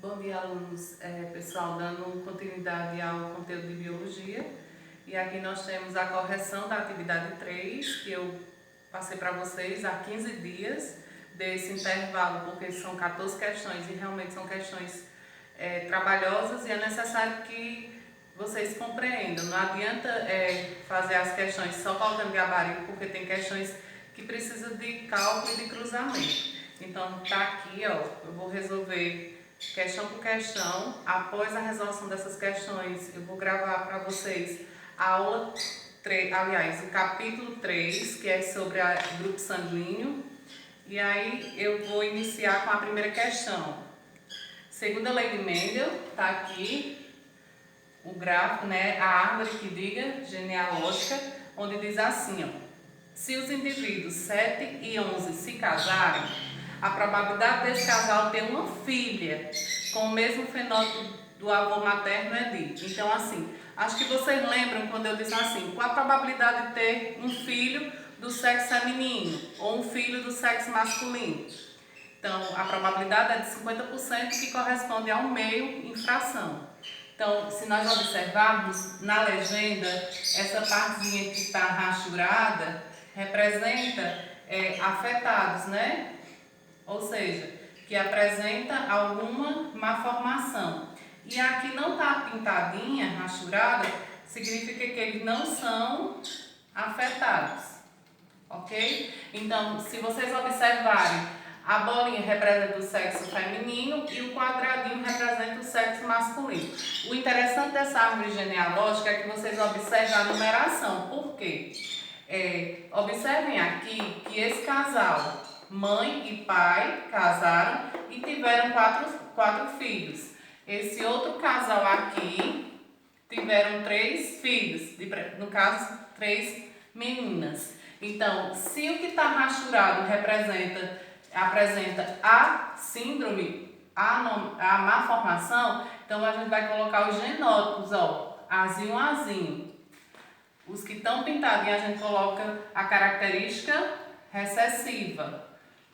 Bom dia, alunos. Pessoal, dando continuidade ao conteúdo de biologia. E aqui nós temos a correção da atividade 3, que eu passei para vocês há 15 dias desse intervalo, porque são 14 questões e realmente são questões trabalhosas e é necessário que vocês compreendam. Não adianta fazer as questões só colocando gabarito, porque tem questões que precisam de cálculo e de cruzamento. Então, tá aqui, ó, eu vou resolver questão por questão. Após a resolução dessas questões, eu vou gravar para vocês a aula 3, aliás, o capítulo 3, que é sobre o grupo sanguíneo. E aí eu vou iniciar com a primeira questão. Segundo a lei de Mendel, tá aqui o gráfico, né, a árvore que diga genealógica, onde diz assim, ó: se os indivíduos 7 e 11 se casarem, a probabilidade desse casal ter uma filha com o mesmo fenótipo do avô materno é de. Então, assim, acho que vocês lembram quando eu disse assim, qual a probabilidade de ter um filho do sexo feminino ou um filho do sexo masculino? Então, a probabilidade é de 50%, que corresponde ao meio em fração. Então, se nós observarmos na legenda, essa partezinha que está rachurada representa afetados, né? Ou seja, que apresenta alguma malformação. E aqui não está pintadinha, rachurada, significa que eles não são afetados, ok? Então, se vocês observarem, a bolinha representa o sexo feminino e o quadradinho representa o sexo masculino. O interessante dessa árvore genealógica é que vocês observem a numeração. Por quê? Observem aqui que esse casal, mãe e pai, casaram e tiveram quatro filhos. Esse outro casal aqui tiveram 3 filhos, no caso 3 meninas. Então, se o que está rachurado apresenta a síndrome, a malformação, então a gente vai colocar os genótipos, ó, azinho, azinho. Os que estão pintadinhos a gente coloca a característica recessiva.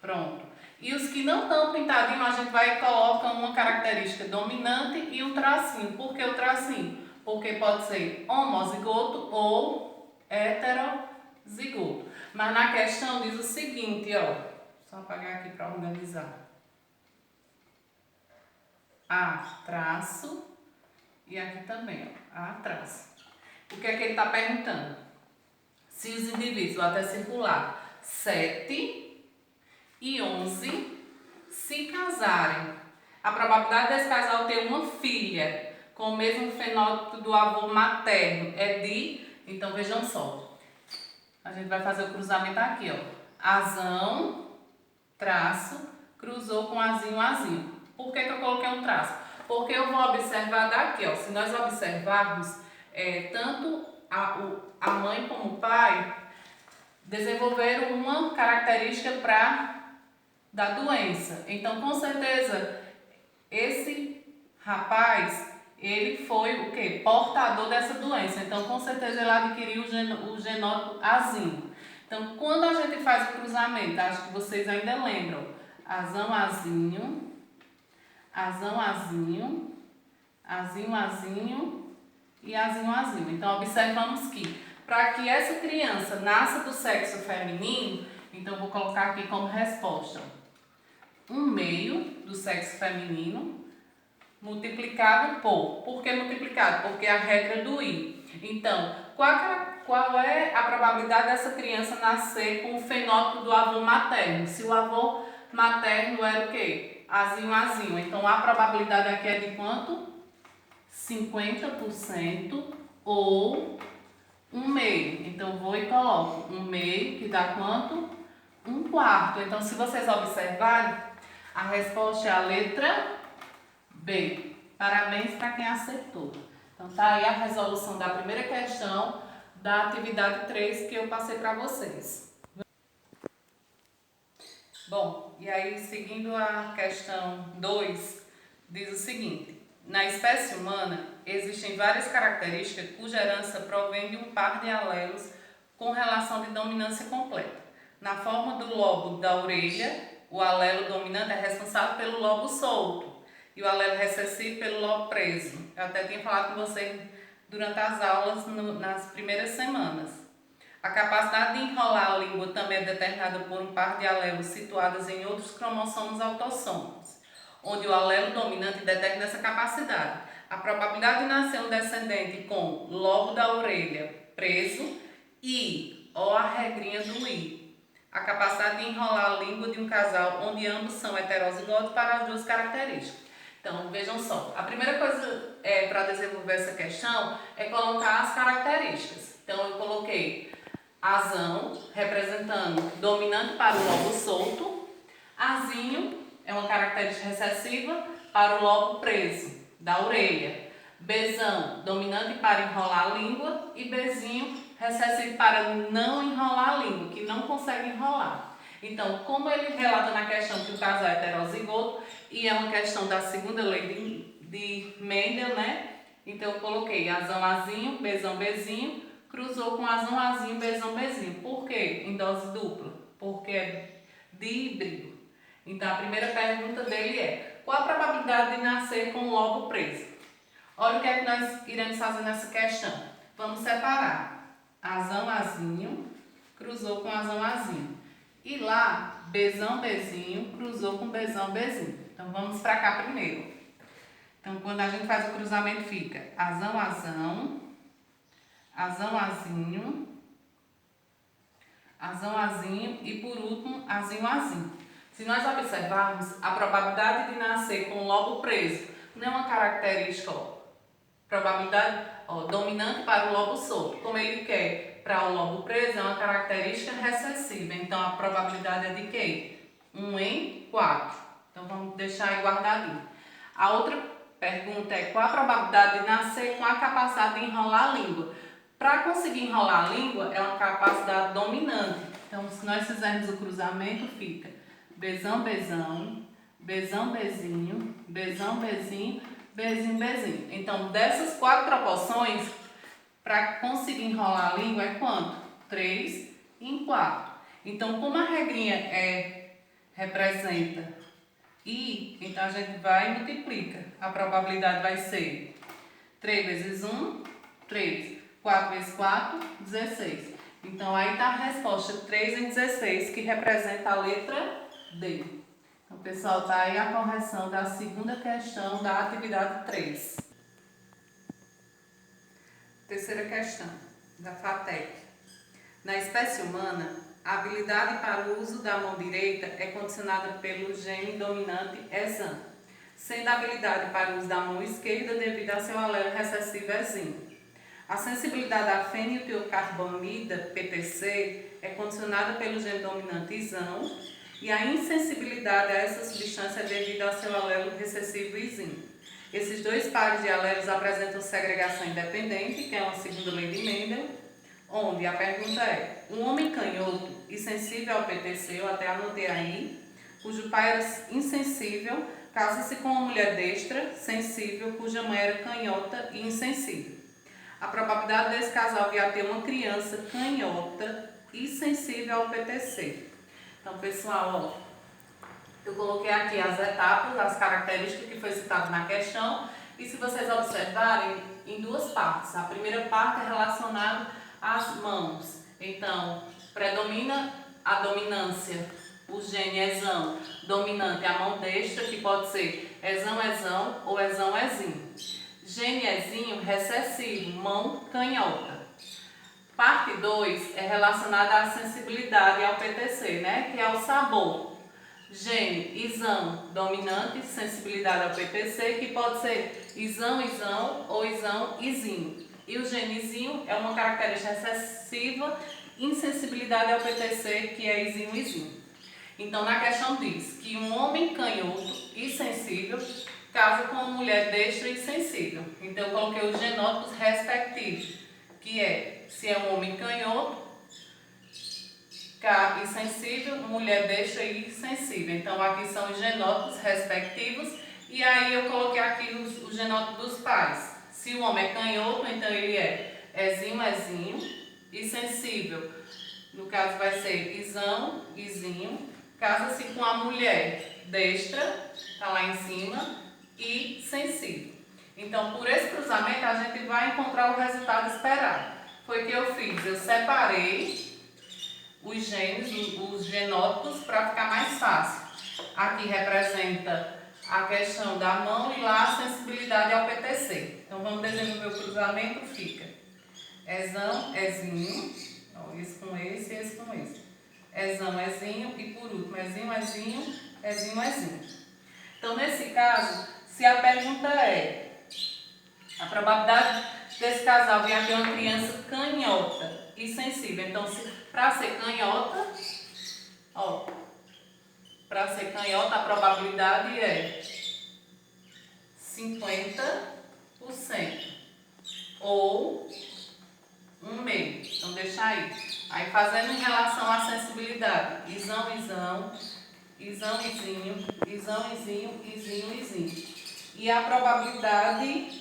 Pronto. E os que não estão pintadinhos a gente vai colocar uma característica dominante e um tracinho. Por que o tracinho? Porque pode ser homozigoto ou heterozigoto. Mas na questão diz o seguinte, ó. Só apagar aqui para organizar. A traço e aqui também, ó. A traço. O que é que ele está perguntando? Se os indivíduos, vou até circular, 7 e 11 se casarem, a probabilidade desse casal ter uma filha com o mesmo fenótipo do avô materno é de... Então, vejam só. A gente vai fazer o cruzamento aqui, ó. Azão, traço, cruzou com azinho, azinho. Por que eu coloquei um traço? Porque eu vou observar daqui, ó. Se nós observarmos, tanto a mãe como o pai desenvolveram uma característica da doença. Então, com certeza, esse rapaz, ele foi o quê? Portador dessa doença. Então, com certeza, ele adquiriu o genótipo azinho. Então, quando a gente faz o cruzamento, acho que vocês ainda lembram, azão, azinho, azão, azinho, azinho, azinho e azinho, azinho. Então, observamos que para que essa criança nasça do sexo feminino, então vou colocar aqui como resposta 1/2 do sexo feminino multiplicado por que multiplicado? Porque é a regra do I. Então, qual é a probabilidade dessa criança nascer com o fenótipo do avô materno? Se o avô materno era o quê? Azinho, azinho. Então, a probabilidade aqui é de quanto? 50% ou 1/2. Então, vou e coloco 1/2, que dá quanto? 1/4. Então, se vocês observarem, a resposta é a letra B. Parabéns para quem acertou. Então, tá aí a resolução da primeira questão da atividade 3 que eu passei para vocês. Bom, e aí, seguindo a questão 2, diz o seguinte: na espécie humana, existem várias características cuja herança provém de um par de alelos com relação de dominância completa. Na forma do lobo da orelha, o alelo dominante é responsável pelo lobo solto, e o alelo recessivo pelo lobo preso. Eu até tinha falado com vocês durante as aulas nas primeiras semanas. A capacidade de enrolar a língua também é determinada por um par de alelos situados em outros cromossomos autossômicos, onde o alelo dominante determina essa capacidade. A probabilidade de nascer um descendente com lobo da orelha preso e ou a regrinha do I. A capacidade de enrolar a língua de um casal onde ambos são heterozigotos para as duas características. Então, vejam só, a primeira coisa para desenvolver essa questão é colocar as características. Então, eu coloquei azão, representando dominante para o lobo solto. Azinho é uma característica recessiva para o lobo preso, da orelha. Bezão, dominante para enrolar a língua. E bezinho, recessivo para não enrolar a língua, que não consegue enrolar. Então, como ele relata na questão que o casal é heterozigoto, e é uma questão da segunda lei de Mendel, né? Então, eu coloquei azão, azinho, bezão, bezinho, cruzou com azão, azinho, bezão, bezinho. Por quê? Em dose dupla? Porque é díbrido. Então, a primeira pergunta dele é: qual a probabilidade de nascer com o lobo preso? Olha o que é que nós iremos fazer nessa questão. Vamos separar azão, azinho, cruzou com azão, azinho. E lá, bezão, bezinho, cruzou com bezão, bezinho. Então, vamos para cá primeiro. Então, quando a gente faz o cruzamento, fica azão, azão, azão, azinho, azão, azinho e, por último, azinho, azinho. Se nós observarmos, a probabilidade de nascer com o lobo preso não é uma característica, probabilidade dominante para o lobo solto. Como ele quer para o lobo preso, é uma característica recessiva. Então, a probabilidade é de quê? 1 em 4. Então, vamos deixar aí guardadinho. A outra pergunta é: qual a probabilidade de nascer com a capacidade de enrolar a língua? Para conseguir enrolar a língua, é uma capacidade dominante. Então, se nós fizermos o cruzamento, fica bezão, bezão, bezão, bezinho, bezão, bezinho, bezinho, bezinho. Então, dessas 4 proporções, para conseguir enrolar a língua é quanto? 3 em 4. Então, como a regrinha representa I, então a gente vai e multiplica. A probabilidade vai ser 3 vezes 1, 3. 4 vezes 4, 16. Então, aí está a resposta 3 em 16, que representa a letra D. Então, pessoal, está aí a correção da segunda questão da atividade 3. Terceira questão, da FATEC. Na espécie humana, a habilidade para o uso da mão direita é condicionada pelo gene dominante ESAM, sendo a habilidade para o uso da mão esquerda devido a seu alelo recessivo ESIM. A sensibilidade à feniltiocarbamida, PTC, é condicionada pelo gene dominante ISAM e a insensibilidade a essa substância é devido ao seu alelo recessivo ISIM. Esses dois pares de alelos apresentam segregação independente, que é uma segunda lei de Mendel, onde a pergunta é: um homem canhoto e sensível ao PTC, eu até anotei aí, cujo pai era insensível, casa-se com uma mulher destra, sensível, cuja mãe era canhota e insensível. A probabilidade desse casal vir a ter uma criança canhota e sensível ao PTC. Então, pessoal, eu coloquei aqui as etapas, as características que foi citado na questão, e se vocês observarem, em 2 partes. A primeira parte é relacionada às mãos. Então, predomina a dominância, o gene ESAM, dominante a mão destra, que pode ser ESAM-ESAM ou ESAM-ESIM. Gene ESIM recessivo, mão canhota. Parte 2 é relacionada à sensibilidade ao PTC, né? Que é o sabor. Gene ISAM dominante, sensibilidade ao PTC, que pode ser ISAM-ISAM ou ISAM-ISIM. E o gene ISIM é uma característica recessiva, insensibilidade ao PTC, que é ISIM-ISIM. Então, na questão diz que um homem canhoto e sensível casa com uma mulher destra e sensível. Então, eu coloquei os genótipos respectivos, que é, se é um homem canhoto e sensível, mulher destra e sensível. Então, aqui são os genótipos respectivos. E aí, eu coloquei aqui os genótipos dos pais. Se o homem é canhoto, então ele é ESIM-ESIM e sensível. No caso, vai ser ISAM-ISIM. Casa-se com a mulher destra, está lá em cima, e sensível. Então, por esse cruzamento, a gente vai encontrar o resultado esperado. Foi o que eu fiz, eu separei os genes, os genótipos, para ficar mais fácil. Aqui representa a questão da mão e lá a sensibilidade ao PTC. Então, vamos desenvolver o cruzamento, fica Ezão, Ezinho, ó, esse com esse com esse. Ezão, Ezinho e por último, Ezinho, Ezinho, Ezinho, Ezinho. Então, nesse caso, se a pergunta é a probabilidade desse casal vir a ter uma criança canhota e sensível. Então, para ser canhota, ó, para ser canhota a probabilidade é 50% ou 1/2. Então, deixa aí. Aí, fazendo em relação à sensibilidade, isão, isão, isão, izinho, isão, izinho, izinho, izinho. E a probabilidade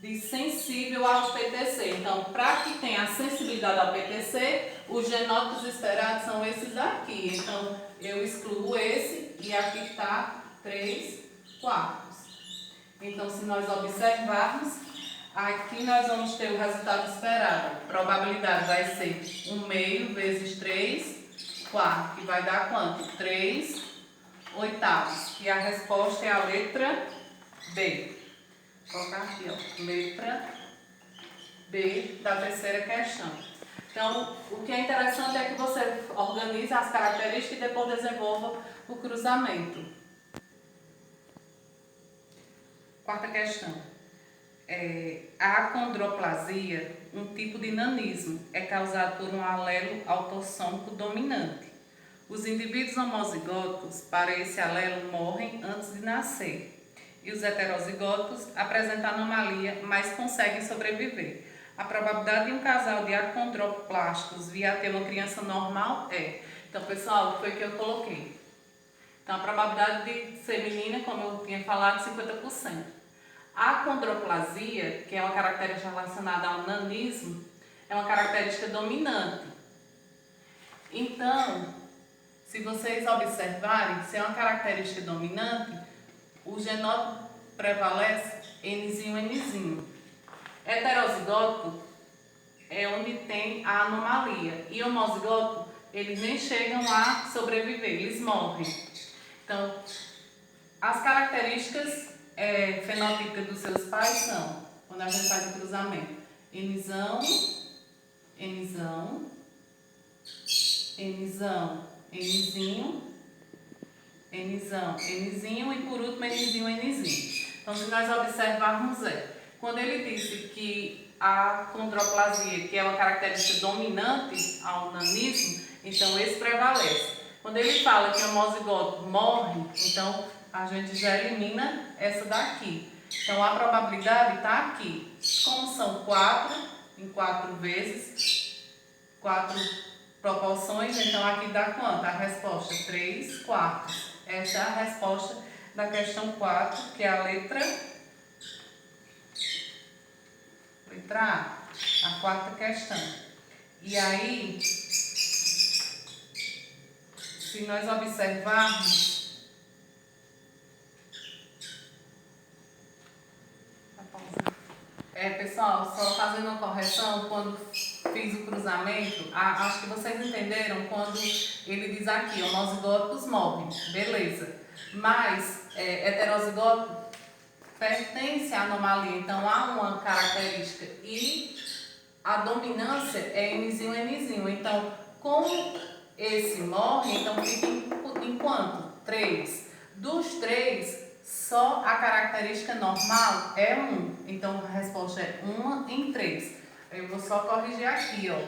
de sensível ao PTC. Então, para que tenha a sensibilidade ao PTC, os genótipos esperados são esses daqui. Então, eu excluo esse e aqui está 3/4. Então, se nós observarmos, aqui nós vamos ter o resultado esperado. A probabilidade vai ser 1/2 vezes 3/4, que vai dar quanto? 3/8. E a resposta é a letra B. Vou colocar aqui, ó, letra B da terceira questão. Então, o que é interessante é que você organize as características e depois desenvolva o cruzamento. Quarta questão. A acondroplasia, um tipo de nanismo, é causado por um alelo autossômico dominante. Os indivíduos homozigóticos para esse alelo morrem antes de nascer. E os heterozigóticos apresentam anomalia, mas conseguem sobreviver. A probabilidade de um casal de acondroplásticos vir a ter uma criança normal é... Então, pessoal, foi o que eu coloquei. Então, a probabilidade de ser menina, como eu tinha falado, 50%. A acondroplasia, que é uma característica relacionada ao nanismo, é uma característica dominante. Então, se vocês observarem, se é uma característica dominante, o genótipo prevalece Nzinho, Nzinho. Heterozigótico é onde tem a anomalia. E homozigótico, eles nem chegam a sobreviver, eles morrem. Então, as características fenotípicas dos seus pais são, quando a gente faz o cruzamento, Nzão, Nzão, Nzão, Nzinho, Nzão, Nzinho e por último Nzinho, Nzinho. Então, se nós observarmos, quando ele disse que a acondroplasia, que é uma característica dominante ao nanismo, então esse prevalece. Quando ele fala que o homozigótico morre, então a gente já elimina essa daqui. Então a probabilidade está aqui. Como são 4, em 4 vezes, 4 proporções, então aqui dá quanto? A resposta 3/4. Essa é a resposta da questão 4, que é a letra A, a quarta questão. E aí, se nós observarmos, pessoal, só fazendo uma correção, quando fiz o cruzamento, acho que vocês entenderam quando ele diz aqui, homozigóticos morrem, beleza. Mas heterozigótico pertence à anomalia, então há uma característica e a dominância é Nzinho, Nzinho. Então, como esse morre, então fica em quanto? 3. Dos 3, só a característica normal é 1. Então, a resposta é 1 em 3. Eu vou só corrigir aqui, ó.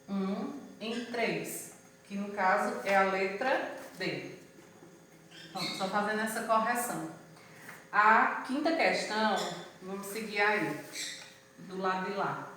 1 em 3, que no caso é a letra D. Então, só fazendo essa correção. A quinta questão, vamos seguir aí, do lado de lá.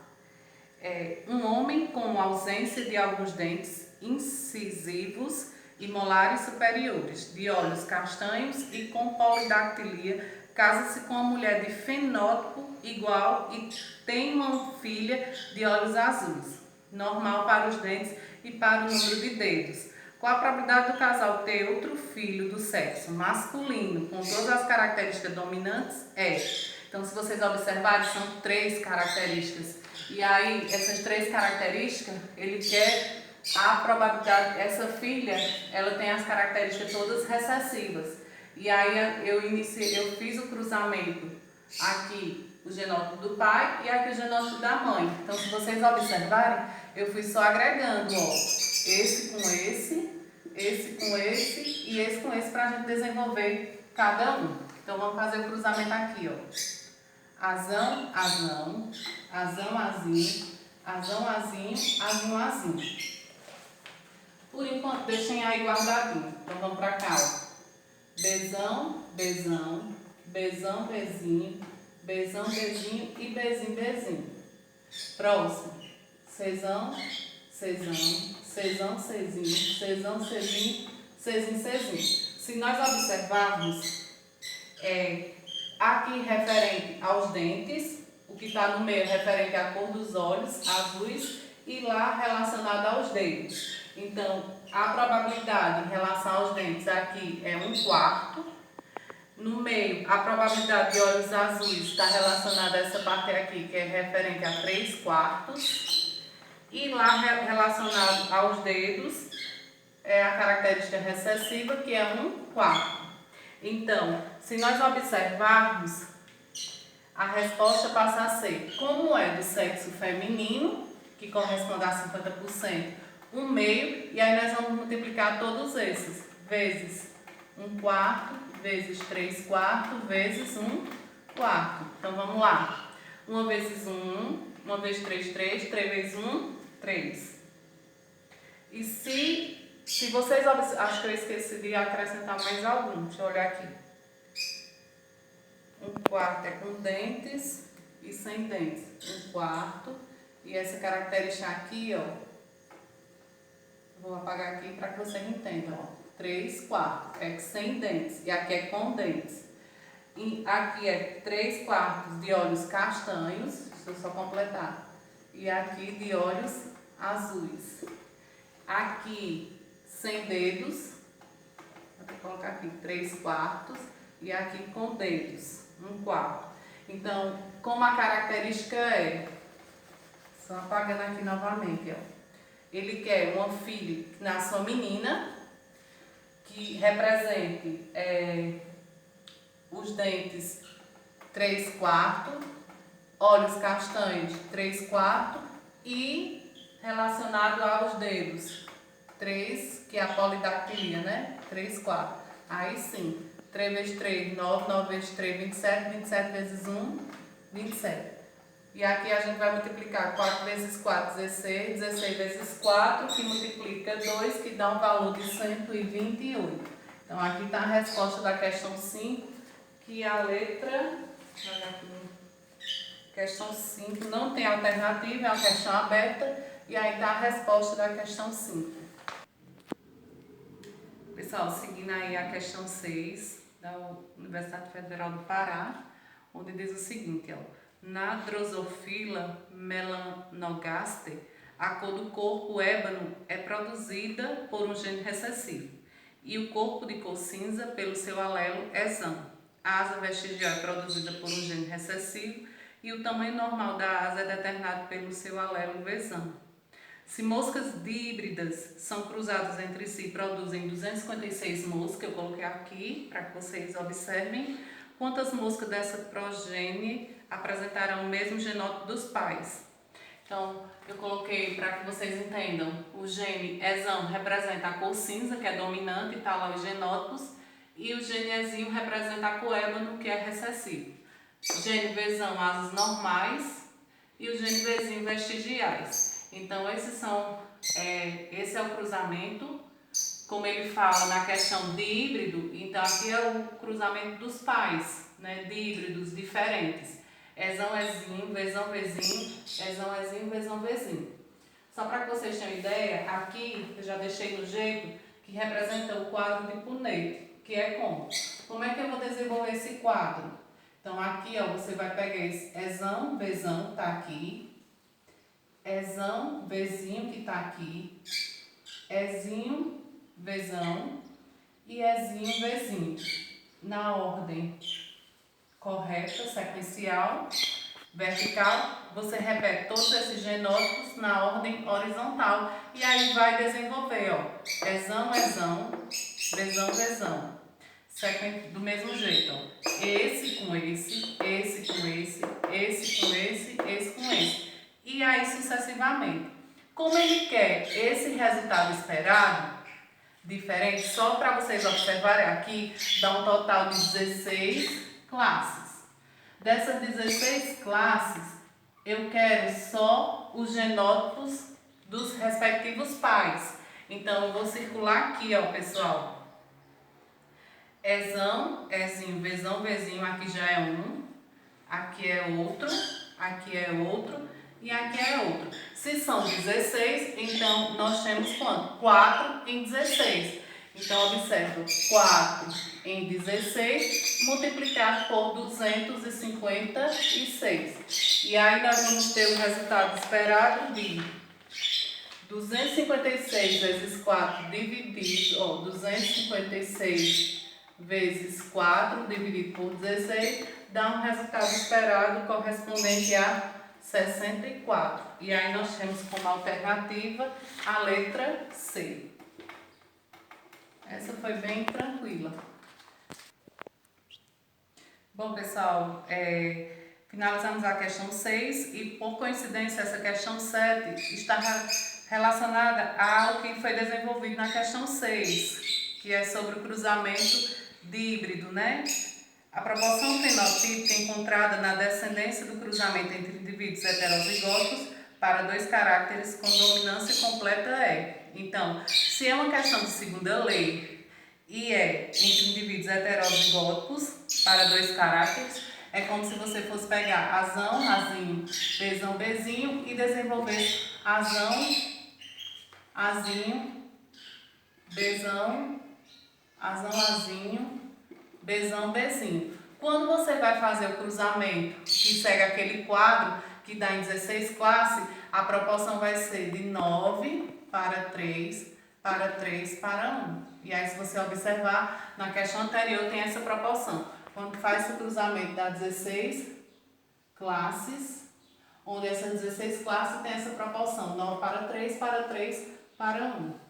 Um homem com ausência de alguns dentes incisivos e molares superiores, de olhos castanhos e com polidactilia, casa-se com uma mulher de fenótipo igual e tem uma filha de olhos azuis, normal para os dentes e para o número de dedos. Qual a probabilidade do casal ter outro filho do sexo masculino com todas as características dominantes? Então, se vocês observarem, são 3 características. E aí, essas 3 características, ele quer a probabilidade, essa filha, ela tem as características todas recessivas. E aí, eu fiz o cruzamento aqui, o genótipo do pai e aqui o genótipo da mãe. Então, se vocês observarem, eu fui só agregando, ó, esse com esse com esse e esse com esse para a gente desenvolver cada um. Então, vamos fazer o cruzamento aqui, ó. Azão, azão, azão, azinho, azão, azinho, azinho, azinho. Por enquanto, deixem aí guardadinho. Então, vamos para cá, ó. Bezão, bezão, bezão, bezinho, bezão, bezinho e bezinho, bezinho. Próximo. Cezão, cezão, cezão, cezinho, cezão, cezinho, cezinho, cezinho. Se nós observarmos, aqui referente aos dentes, o que está no meio referente à cor dos olhos, azuis, e lá relacionado aos dedos. Então, a probabilidade em relação aos dentes aqui é 1/4. No meio, a probabilidade de olhos azuis está relacionada a essa parte aqui, que é referente a 3/4. E lá relacionado aos dedos, é a característica recessiva, que é 1/4. Então, se nós observarmos, a resposta passa a ser, como é do sexo feminino, que corresponde a 50%, 1/2, e aí nós vamos multiplicar todos esses, vezes 1/4, vezes 3/4, vezes 1/4. Então, vamos lá. 1 vezes 1, 1 vezes 3, 3, 3 vezes 1, 3. E se vocês observarem, acho que eu esqueci de acrescentar mais algum, deixa eu olhar aqui. 1/4 é com dentes e sem dentes, 1/4. E essa característica aqui, ó, vou apagar aqui para que vocês entendam, ó. 3/4 é sem dentes e aqui é com dentes. E aqui é 3/4 de olhos castanhos, deixa eu só completar. E aqui de olhos azuis. Aqui sem dedos, vou colocar aqui 3/4 e aqui com dedos, 1/4. Então, como a característica é, só apagando aqui novamente, ó. Ele quer uma filha que nasça uma menina, que represente os dentes 3/4, olhos castanhos 3/4 e relacionado aos dedos 3, que é a polidactilia, né? 3/4. Aí sim, 3 vezes 3, 9, 9 vezes 3, 27, 27 vezes 1, 27. E aqui a gente vai multiplicar 4 vezes 4, 16, 16 vezes 4, que multiplica 2, que dá um valor de 128. Então, aqui está a resposta da questão 5, que a letra, questão 5 não tem alternativa, é uma questão aberta, e aí está a resposta da questão 5. Pessoal, seguindo aí a questão 6 da Universidade Federal do Pará, onde diz o seguinte, ó. Na Drosophila melanogaster, a cor do corpo ébano é produzida por um gene recessivo e o corpo de cor cinza pelo seu alelo ESAM. A asa vestigial é produzida por um gene recessivo e o tamanho normal da asa é determinado pelo seu alelo VESAM. Se moscas díbridas são cruzadas entre si e produzem 256 moscas, eu coloquei aqui para que vocês observem, quantas moscas dessa progenie apresentarão o mesmo genótipo dos pais. Então, eu coloquei para que vocês entendam, o gene ESAM representa a cor cinza, que é dominante, está lá os genótipos, e o gene ESIM representa a cor ébano, que é recessivo. Gene VESAM, asas normais, e o gene VESIM, vestigiais. Então, esse é o cruzamento, como ele fala na questão de híbrido, então aqui é o cruzamento dos pais, né, de híbridos diferentes. ESAM, ESIM, VESAM, VESIM, ESAM, ESIM, VESAM, VESIM. Só para que vocês tenham ideia, aqui eu já deixei no jeito que representa o quadro de Punnett, que é como? Como é que eu vou desenvolver esse quadro? Então aqui, ó, você vai pegar esse ESAM, VESAM, tá aqui. ESAM, VESIM, que tá aqui. ESIM, Vzão e Ezinho, Vzinho. Na ordem correta, sequencial, vertical, você repete todos esses genótipos na ordem horizontal. E aí vai desenvolver, ó. Ezão, Ezão, Vzão, Vzão. Do mesmo jeito, ó. Esse com esse, esse com esse, esse com esse com esse. E aí sucessivamente. Como ele quer esse resultado esperado, diferente, só para vocês observarem aqui, dá um total de 16 classes. Dessas 16 classes, eu quero só os genótipos dos respectivos pais. Então, eu vou circular aqui, ó, pessoal. Ezão, Ezinho, Vzão, Vzinho, aqui já é um, aqui é outro, aqui é outro e aqui é outro. Se são 16, então nós temos quanto? 4 em 16. Então, observa, 4 em 16 multiplicado por 256. E aí nós vamos ter o resultado esperado de 256 vezes 4 dividido, ó, 256 vezes 4 dividido por 16, dá um resultado esperado correspondente a 64. E aí nós temos como alternativa a letra C. Essa foi bem tranquila. Bom, pessoal, finalizamos a questão 6 e, por coincidência, essa questão 7 está relacionada ao que foi desenvolvido na questão 6, que é sobre o cruzamento de híbrido, né? A proporção fenotípica encontrada na descendência do cruzamento entre indivíduos heterozigóticos para dois caracteres com dominância completa é. Então, se é uma questão de segunda lei e é entre indivíduos heterozigóticos para dois caracteres, é como se você fosse pegar azão, azinho, bezão, bezinho e desenvolver azão, azinho, bezão, azão, azinho, bezão, bezinho. Quando você vai fazer o cruzamento que segue aquele quadro que dá em 16 classes, a proporção vai ser de 9 para 3 para 3 para 1. E aí, se você observar, na questão anterior tem essa proporção. Quando faz o cruzamento dá 16 classes, onde essas 16 classes tem essa proporção, 9 para 3 para 3 para 1.